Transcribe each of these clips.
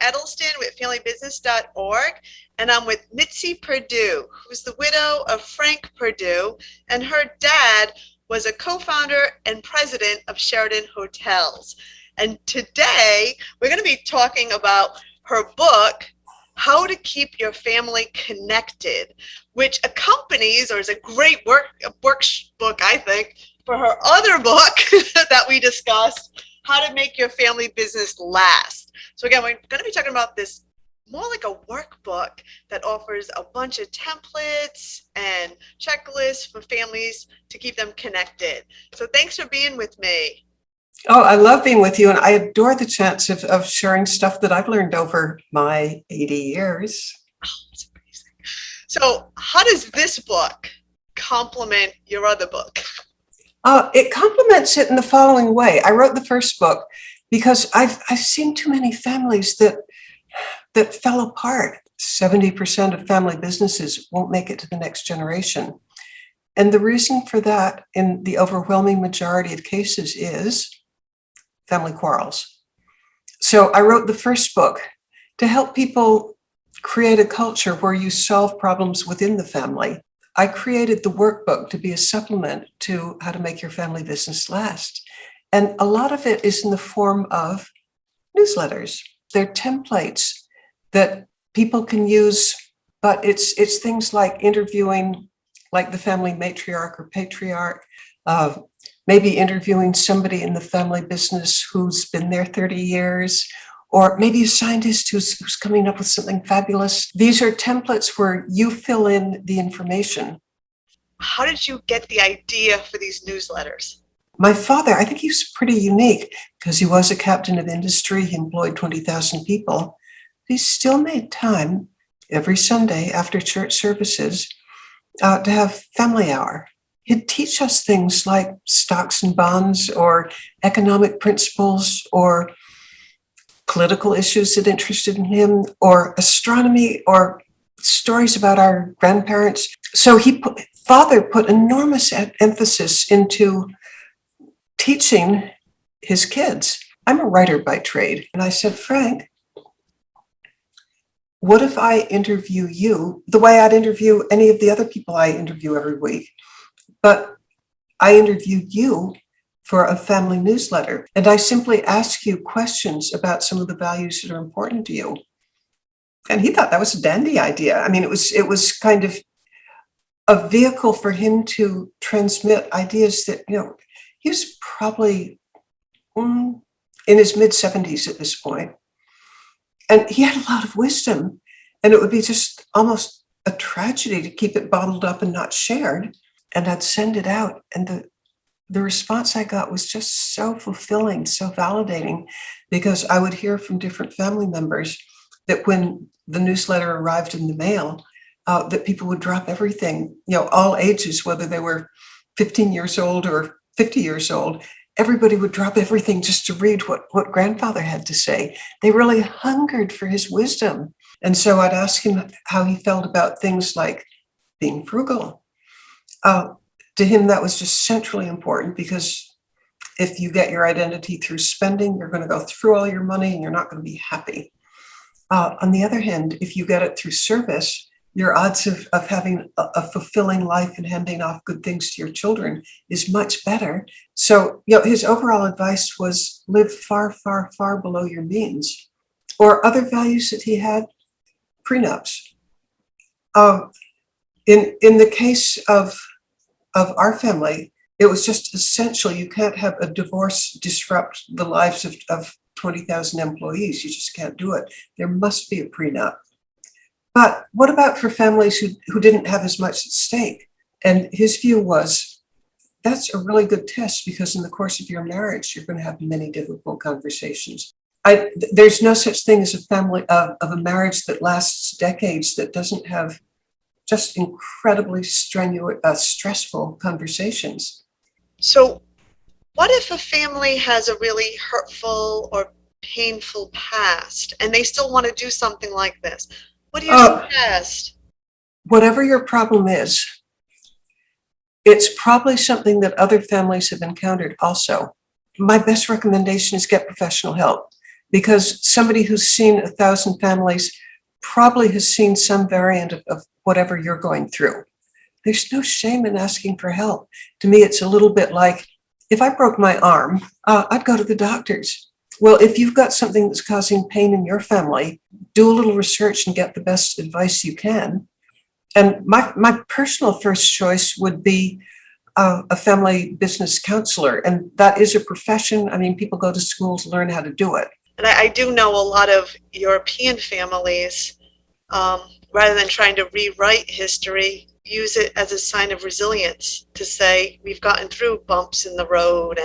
Edelston with FamilyBusiness.org, and I'm with Mitzi Perdue, who's the widow of Frank Perdue, and her dad was a co-founder and president of Sheraton Hotels. And today we're going to be talking about her book, How to Keep Your Family Connected, which accompanies or is a great workbook, I think, for her other book that we discussed, How to Make Your Family Business Last. So again, we're going to be talking about this more like a workbook that offers a bunch of templates and checklists for families to keep them connected. So thanks for being with me. Oh, I love being with you, and I adore the chance of sharing stuff that I've learned over my 80 years. Oh, that's amazing. So how does this book complement your other book? It complements it in the following way. I wrote the first book because I've seen too many families that fell apart. 70% of family businesses won't make it to the next generation. And the reason for that in the overwhelming majority of cases is family quarrels. So I wrote the first book to help people create a culture where you solve problems within the family. I created the workbook to be a supplement to How to Make Your Family Business Last. And a lot of it is in the form of newsletters. They're templates that people can use, but it's things like interviewing like the family matriarch or patriarch, maybe interviewing somebody in the family business who's been there 30 years, or maybe a scientist who's coming up with something fabulous. These are templates where you fill in the information. How did you get the idea for these newsletters? My father, I think he was pretty unique because he was a captain of industry. He employed 20,000 people. He still made time every Sunday after church services to have family hour. He'd teach us things like stocks and bonds or economic principles or political issues that interested him, or astronomy, or stories about our grandparents. So Father put enormous emphasis into teaching his kids. I'm a writer by trade. And I said, Frank, what if I interview you the way I'd interview any of the other people I interview every week? But I interviewed you for a family newsletter, and I simply ask you questions about some of the values that are important to you. And he thought that was a dandy idea. I mean, it was kind of a vehicle for him to transmit ideas that, he was probably in his mid-70s at this point. And he had a lot of wisdom, and it would be just almost a tragedy to keep it bottled up and not shared. And I'd send it out, and the response I got was just so fulfilling, so validating, because I would hear from different family members that when the newsletter arrived in the mail, that people would drop everything, all ages, whether they were 15 years old or 50 years old, everybody would drop everything just to read what grandfather had to say. They really hungered for his wisdom. And so I'd ask him how he felt about things like being frugal. To him, that was just centrally important, because if you get your identity through spending, you're going to go through all your money and you're not going to be happy. On the other hand, if you get it through service, your odds of having a fulfilling life and handing off good things to your children is much better. So, his overall advice was live far, far, far below your means. Or other values that he had, prenups. In the case of our family, it was just essential. You can't have a divorce disrupt the lives of 20,000 employees. You just can't do it. There must be a prenup. But what about for families who didn't have as much at stake? And his view was, that's a really good test, because in the course of your marriage, you're going to have many difficult conversations. There's no such thing as a family of a marriage that lasts decades that doesn't have just incredibly strenuous, stressful conversations. So what if a family has a really hurtful or painful past and they still want to do something like this? What do you suggest? Whatever your problem is, it's probably something that other families have encountered also. My best recommendation is get professional help. because somebody who's seen 1,000 families probably has seen some variant of whatever you're going through. There's no shame in asking for help. To me, it's a little bit like, if I broke my arm, I'd go to the doctors. Well, if you've got something that's causing pain in your family, do a little research and get the best advice you can. And my personal first choice would be a family business counselor. And that is a profession. I mean, people go to school to learn how to do it. And I do know a lot of European families, rather than trying to rewrite history, use it as a sign of resilience to say we've gotten through bumps in the road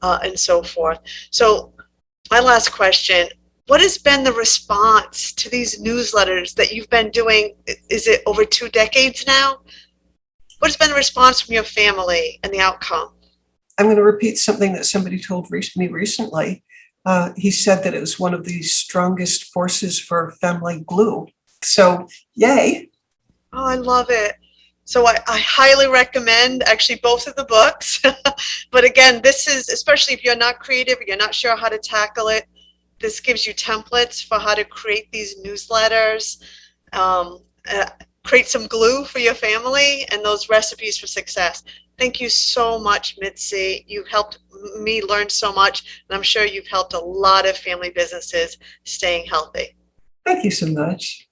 and so forth. So my last question, what has been the response to these newsletters that you've been doing? Is it over 2 decades now? What has been the response from your family and the outcome? I'm going to repeat something that somebody told me recently. He said that it was one of the strongest forces for family glue. So, yay. Oh, I love it. So I highly recommend actually both of the books. But again, this is, especially if you're not creative, you're not sure how to tackle it, this gives you templates for how to create these newsletters, create some glue for your family, and those recipes for success. Thank you so much, Mitzi. You've helped me learn so much, and I'm sure you've helped a lot of family businesses staying healthy. Thank you so much.